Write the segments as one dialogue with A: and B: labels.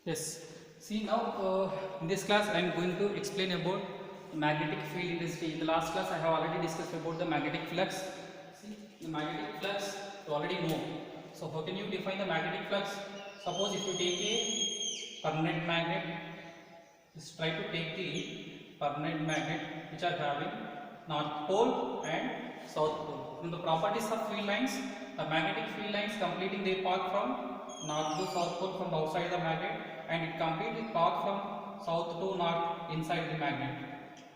A: Yes. See now, in this class I am going to explain about magnetic field intensity. In the last class I have already discussed about the magnetic flux. See, the magnetic flux you already know. So how can you define the magnetic flux? Suppose if you take a permanent magnet, just try to take the permanent magnet which are having north pole and south pole. From the properties of field lines, the magnetic field lines completing their path from north to south pole from the outside of the magnet, and it completely path from south to north inside the magnet,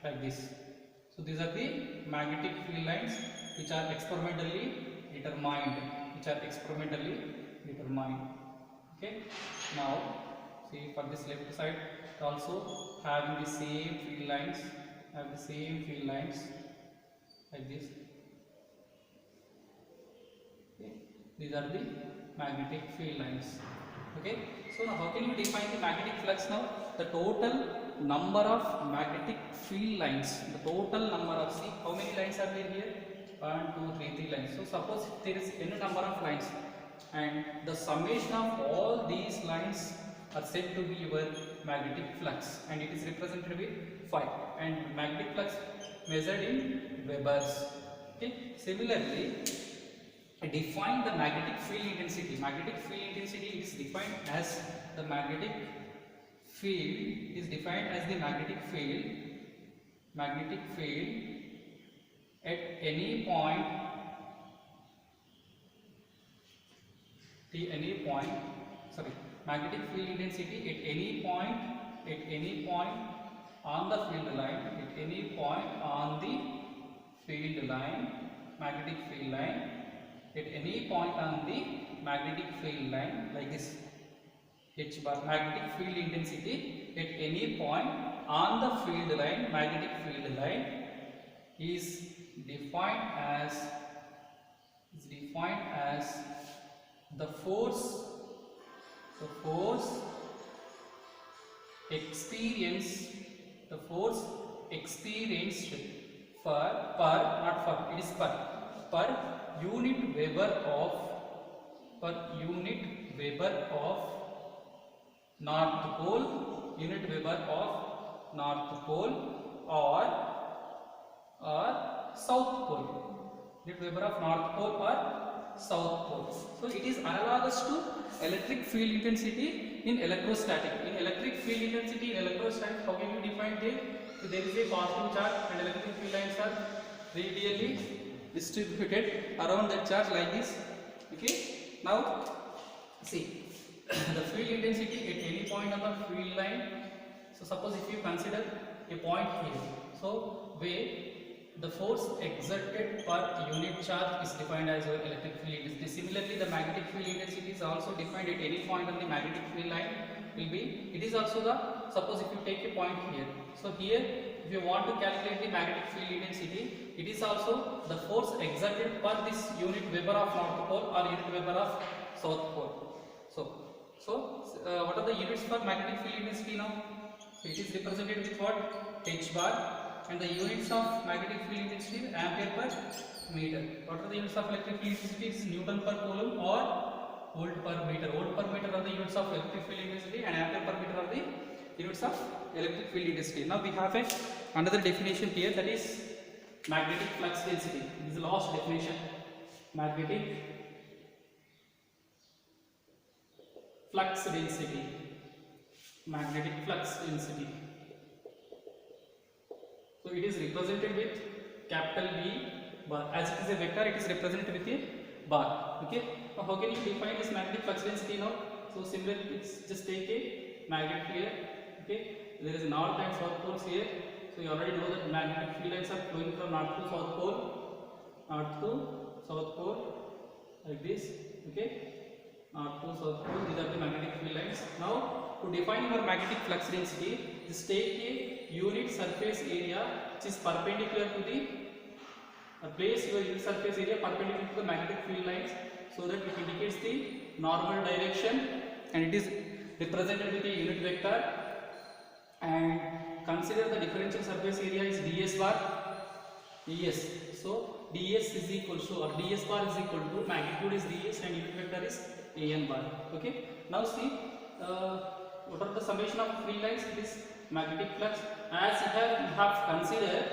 A: like this. So these are the magnetic field lines which are experimentally determined. Okay. Now see, for this left side also having the same field lines, like this. Okay. These are the magnetic field lines. Okay. So now how can you define the magnetic flux now? The total number of magnetic field lines, see how many lines are there here? 1, 2, 3, 3 lines. So suppose there is n number of lines, and the summation of all these lines are said to be your magnetic flux, and it is represented with phi, and magnetic flux measured in Webers. Okay. Similarly, define the magnetic field intensity. Magnetic field intensity is defined as the magnetic field at any point magnetic field intensity at any point on the field line, magnetic field line, at any point on the magnetic field line, like this. H bar, magnetic field intensity at any point on the field line, magnetic field line, is defined as the force experienced per unit Weber of north pole, or south pole, unit Weber of north pole or south pole. So it is analogous to electric field intensity in electrostatic. How can you define it? So there is a positive charge and electric field lines are radially distributed around that charge, like this. Okay. Now see the field intensity at any point on the field line. So suppose if you consider a point here, so where the force exerted per unit charge is defined as your electric field intensity. Similarly, the magnetic field intensity is also defined at any point on the magnetic field line. It is also the, suppose if you take a point here, so here if you want to calculate the magnetic field intensity, it is also the force exerted per this unit Weber of north pole or unit Weber of south pole. So what are the units for magnetic field intensity now? So it is represented with what? H bar, and the units of magnetic field intensity is ampere per meter. What are the units of electric field intensity? It is Newton per coulomb or volt per meter. Volt per meter are the units of electric field intensity, and ampere per meter are the units of electric field intensity. Now we have another definition here, that is magnetic flux density. This is the last definition. Magnetic flux density. So it is represented with capital B bar. As it is a vector, it is represented with a bar. Okay. Now how can you define this magnetic flux density now? So similarly, just take a magnet here. Okay. There is north and south poles here. So you already know that magnetic field lines are flowing from north to south pole, like this. Okay. North to south pole. These are the magnetic field lines. Now to define your magnetic flux density, just take a unit surface area which is perpendicular to the place your unit surface area perpendicular to the magnetic field lines, so that it indicates the normal direction, and it is represented with a unit vector. And consider the differential surface area is ds bar. So ds is equal to, or ds bar is equal to, magnitude is ds and unit vector is an bar. Okay. Now see what are the summation of free lines? It is magnetic flux. As we have considered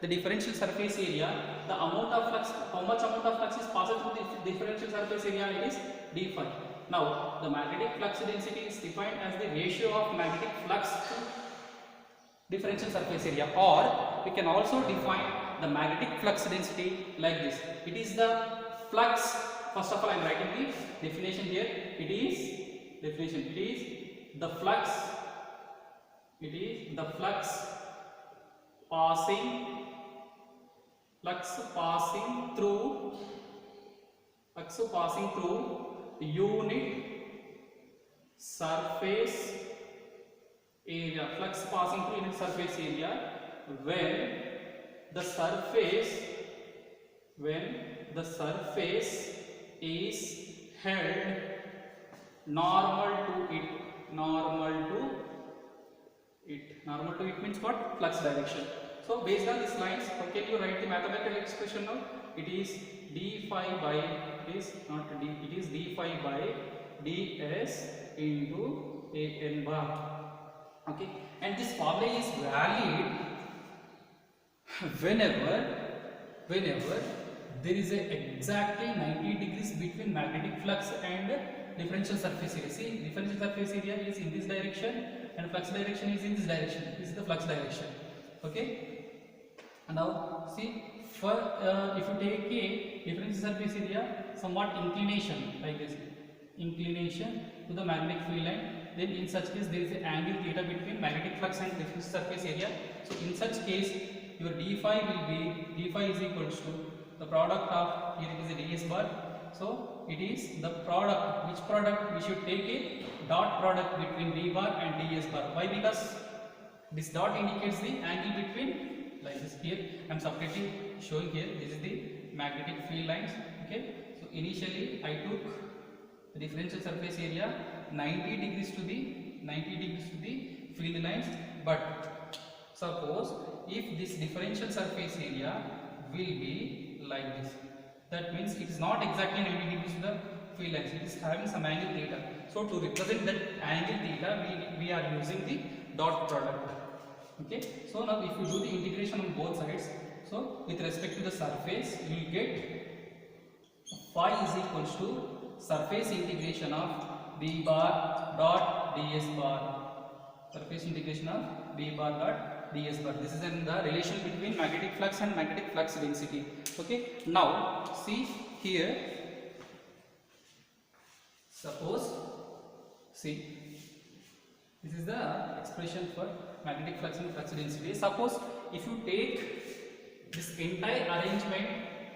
A: the differential surface area, the amount of flux, how much amount of flux is passed through the differential surface area, it is d phi. Now the magnetic flux density is defined as the ratio of magnetic flux to differential surface area, or we can also define the magnetic flux density like this. It is the flux. First of all, I am writing the definition here. It is definition. It is the flux. It is the flux passing through unit surface area. Flux passing through unit surface area when the surface is held normal to it. Normal to it means what? Flux direction. So based on these lines, how can you write the mathematical expression now? It is d phi by, it is not d, it is d phi by ds into an bar. Okay, and this formula is valid whenever there is a exactly 90 degrees between magnetic flux and differential surface area. See, differential surface area is in this direction and flux direction is in this direction. This is the flux direction. Okay. And now see, for if you take a differential surface area, somewhat inclination like this, inclination to the magnetic field line, then in such case there is an angle theta between magnetic flux and differential surface area. So in such case, your d phi will be, d phi is equals to the product of, here it is a ds bar. So it is the product. Which product? We should take a dot product between d bar and ds bar. Why? Because this dot indicates the angle between, like this. Here I am separately showing here. This is the magnetic field lines. Okay. So initially I took the differential surface area 90 degrees to the field lines. But suppose if this differential surface area will be like this, that means it is not exactly 90 degrees to the field lines. It is having some angle theta. So to represent that angle theta, we are using the dot product. Okay. So now if you do the integration on both sides, so with respect to the surface, you will get phi is equals to surface integration of b bar dot ds bar. Surface integration of b bar dot ds bar. This is in the relation between magnetic flux and magnetic flux density. Okay. Now see here. Suppose, see, this is the expression for magnetic flux and flux density. Suppose if you take this entire arrangement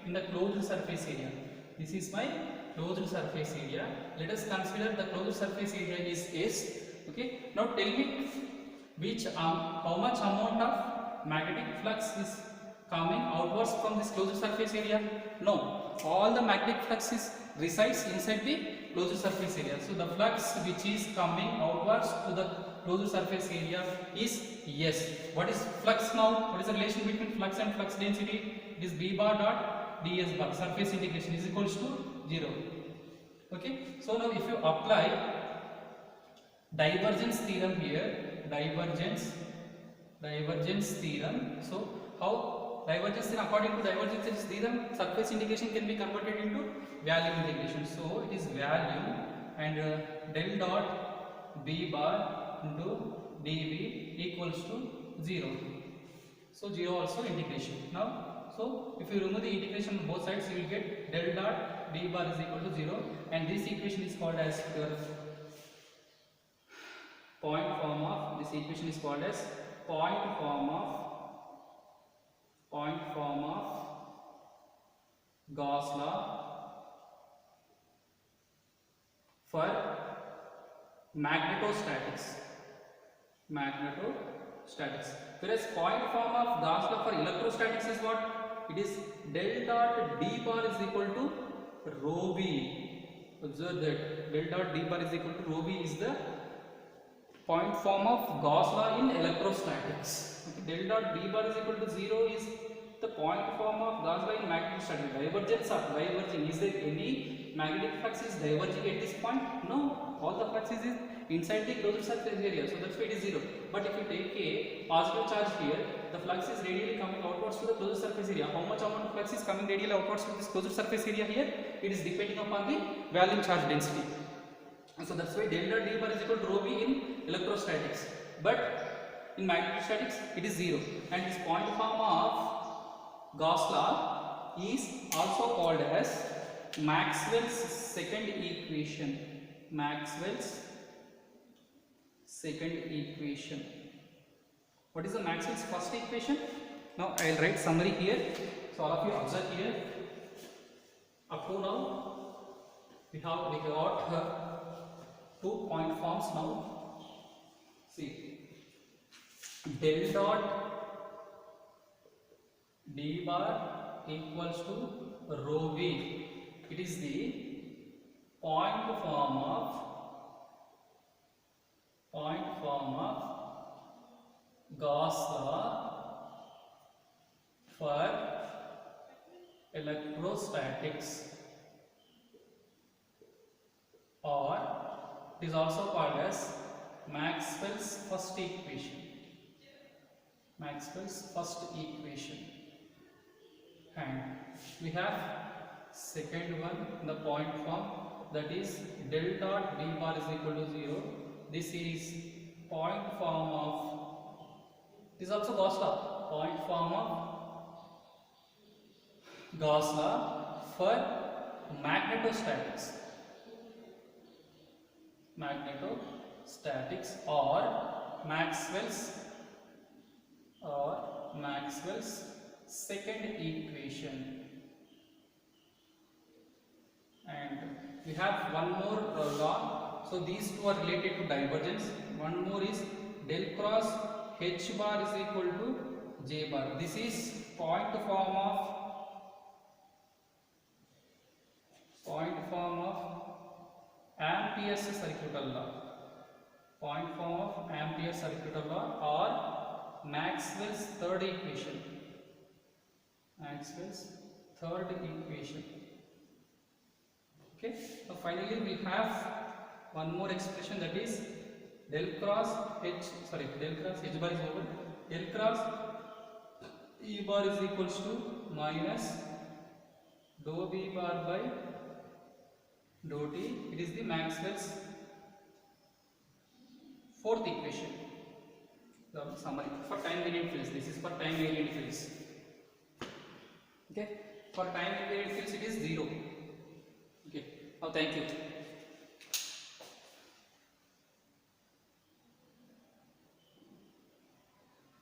A: in the closed surface area, this is my closed surface area. Let us consider the closed surface area is S. Okay. Now tell me which how much amount of magnetic flux is coming outwards from this closed surface area? No, all the magnetic flux resides inside the closed surface area. So the flux which is coming outwards to the closed surface area is S. What is flux now? What is the relation between flux and flux density? It is b bar dot ds bar. Surface integration is equals to 0. Okay. So now if you apply divergence theorem here, divergence theorem. So how divergence theorem? According to divergence theorem, surface integration can be converted into volume integration. So it is volume and del dot b bar into dv equals to 0. So 0 also integration. Now, so if you remove the integration on both sides, you will get del dot b bar is equal to 0, and this equation is called as your point form of, this equation is called as point form of Gauss law for magnetostatics. Whereas point form of Gauss law for electrostatics is what? It is del dot d bar is equal to rho v. Observe that del dot d bar is equal to rho v is the point form of Gauss law in electrostatics. Okay. Del dot d bar is equal to 0 is the point form of Gauss law in magnetostatics. Divergence of diverging. Is there any magnetic flux is diverging at this point? No. All the flux is inside the closed surface area, so that's why it is 0. But if you take a positive charge here, the flux is radially coming outwards to the closed surface area. How much amount of flux is coming radially outwards to this closed surface area here? It is depending upon the volume charge density. So that's why del dot d bar is equal to rho v in electrostatics. But in magnetostatics it is 0. And this point form of Gauss law is also called as Maxwell's second equation. Maxwell's second equation. What is the Maxwell's first equation? Now I will write summary here. So all of you observe here. Up to now we got 2 point forms now. See, del dot d bar equals to rho v. It is the point form of Gauss law for electrostatics, or it is also called as Maxwell's first equation. Maxwell's first equation. And we have second one in the point form, that is del dot d bar is equal to 0. This is point form of, this is also Gauss law, point form of Gauss law for magnetostatics. Magnetostatics, or Maxwell's second equation. And we have one more law. So these two are related to divergence. One more is del cross H bar is equal to J bar. This is point form of Ampere's circuital law. Point form of Ampere's circuital law, or Maxwell's third equation. Maxwell's third equation. Okay. So finally we have one more expression, that is del cross H bar is over. Del cross E bar is equals to minus dou B bar by dou T. It is the Maxwell's fourth equation. The summary for time variant fields. This is for time variant fields. Okay. For time invariant fields it is 0. Okay. Now thank you.